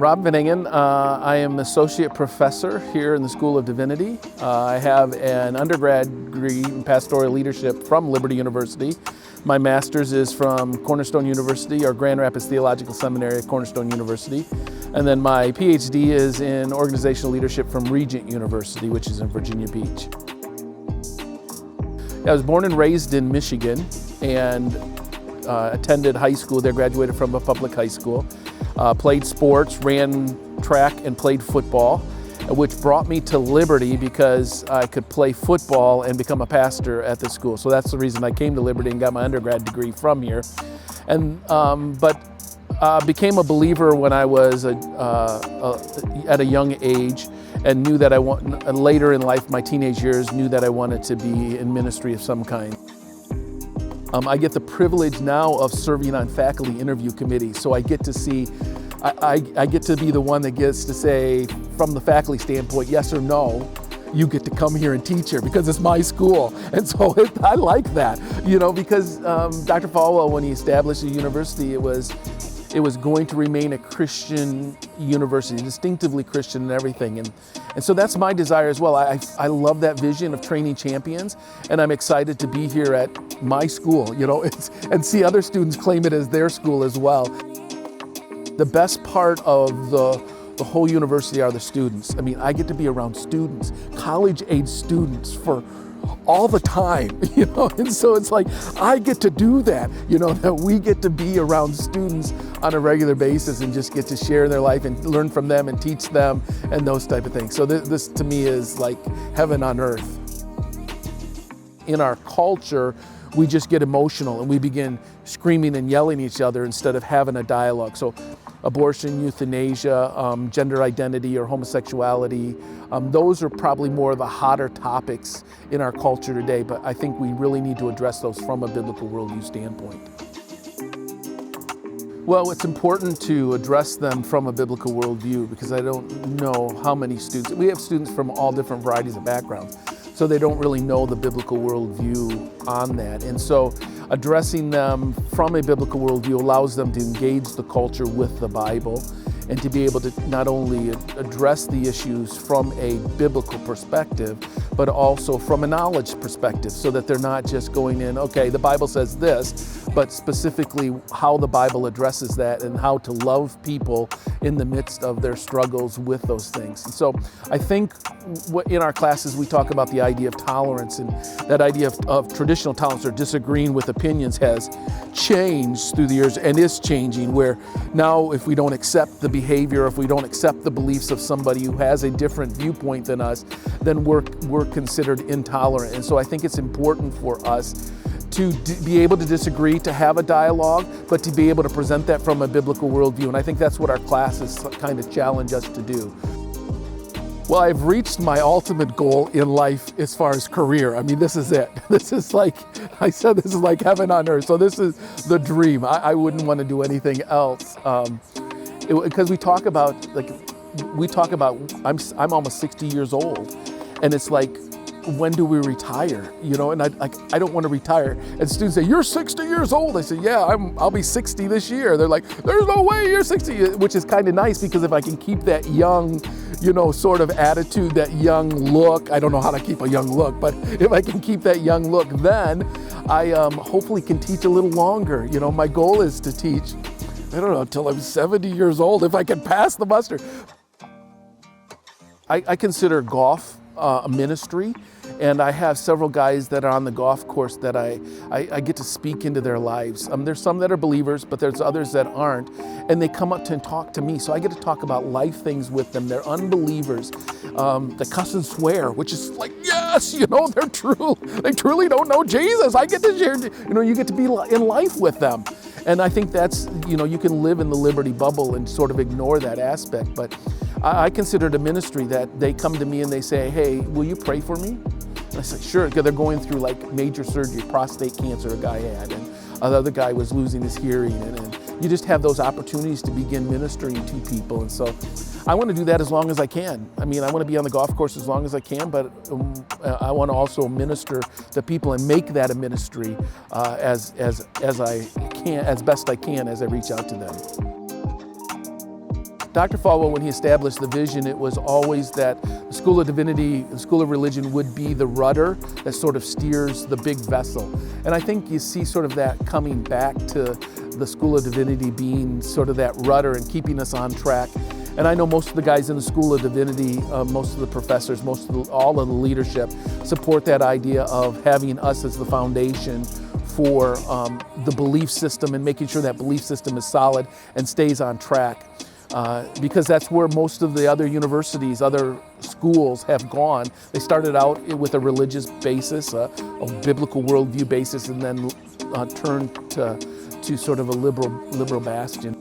Rob Van Engen. I am associate professor here in the School of Divinity. I have an undergrad degree in pastoral leadership from Liberty University. My master's is from Cornerstone University, or Grand Rapids Theological Seminary at Cornerstone University. And then my PhD is in organizational leadership from Regent University, which is in Virginia Beach. I was born and raised in Michigan and attended high school there, graduated from a public high school. Played sports, ran track and played football, which brought me to Liberty because I could play football and become a pastor at the school. So that's the reason I came to Liberty and got my undergrad degree from here. And became a believer when I was at a young age, and knew that later in life, my teenage years, knew that I wanted to be in ministry of some kind. I get the privilege now of serving on faculty interview committees, so I get to see, I get to be the one that gets to say, from the faculty standpoint, yes or no, you get to come here and teach here because it's my school. And so I like that, because Dr. Falwell, when he established the university, it was going to remain a Christian university, distinctively Christian and everything. And so that's my desire as well. I love that vision of training champions, and I'm excited to be here at my school, and see other students claim it as their school as well. The best part of the whole university are the students. I mean, I get to be around students, college-age students for all the time, and so it's like, I get to do that, that we get to be around students on a regular basis and just get to share their life and learn from them and teach them and those type of things. So this to me is like heaven on earth. In our culture, we just get emotional and we begin screaming and yelling at each other instead of having a dialogue. So abortion, euthanasia, gender identity or homosexuality, those are probably more of the hotter topics in our culture today, but I think we really need to address those from a biblical worldview standpoint. Well, it's important to address them from a biblical worldview because I don't know how many students, we have students from all different varieties of backgrounds, so they don't really know the biblical worldview on that. And so addressing them from a biblical worldview allows them to engage the culture with the Bible and to be able to not only address the issues from a biblical perspective, but also from a knowledge perspective, so that they're not just going in, okay, the Bible says this, but specifically how the Bible addresses that and how to love people in the midst of their struggles with those things. And so I think in our classes we talk about the idea of tolerance, and that idea of traditional tolerance or disagreeing with opinions has changed through the years and is changing, where now if we don't accept the behavior, if we don't accept the beliefs of somebody who has a different viewpoint than us, then we're considered intolerant. And so I think it's important for us to be able to disagree, to have a dialogue, but to be able to present that from a biblical worldview. And I think that's what our classes kind of challenge us to do. Well, I've reached my ultimate goal in life as far as career. I mean, this is it. This is like, I said, this is like heaven on earth. So this is the dream. I wouldn't want to do anything else. Because we talk about, I'm almost 60 years old. And it's like, when do we retire? And I don't want to retire. And students say, you're 60 years old. I say, yeah, I'll be 60 this year. They're like, there's no way you're 60, which is kind of nice, because if I can keep that young, sort of attitude, that young look, I don't know how to keep a young look, but if I can keep that young look, then I hopefully can teach a little longer. My goal is to teach, I don't know, until I'm 70 years old, if I can pass the muster. I consider golf a ministry, and I have several guys that are on the golf course that I get to speak into their lives. There's some that are believers, but there's others that aren't, and they come up to and talk to me, so I get to talk about life things with them. They're unbelievers. They cuss and swear, which is like, yes, they're true. They truly don't know Jesus. I get to share, you get to be in life with them. And I think that's, you can live in the Liberty bubble and sort of ignore that aspect, but I consider it a ministry that they come to me and they say, hey, will you pray for me? And I say, sure, because they're going through like major surgery, prostate cancer a guy had, and another guy was losing his hearing, and you just have those opportunities to begin ministering to people. And so I want to do that as long as I can. I mean, I want to be on the golf course as long as I can, but I want to also minister to people and make that a ministry as I can, as best I can, as I reach out to them. Dr. Falwell, when he established the vision, it was always that the School of Divinity, the School of Religion would be the rudder that sort of steers the big vessel. And I think you see sort of that coming back to the School of Divinity being sort of that rudder and keeping us on track. And I know most of the guys in the School of Divinity, most of the professors, all of the leadership support that idea of having us as the foundation for the belief system and making sure that belief system is solid and stays on track. Because that's where most of the other universities, other schools have gone. They started out with a religious basis, a biblical worldview basis, and then turned to sort of a liberal bastion.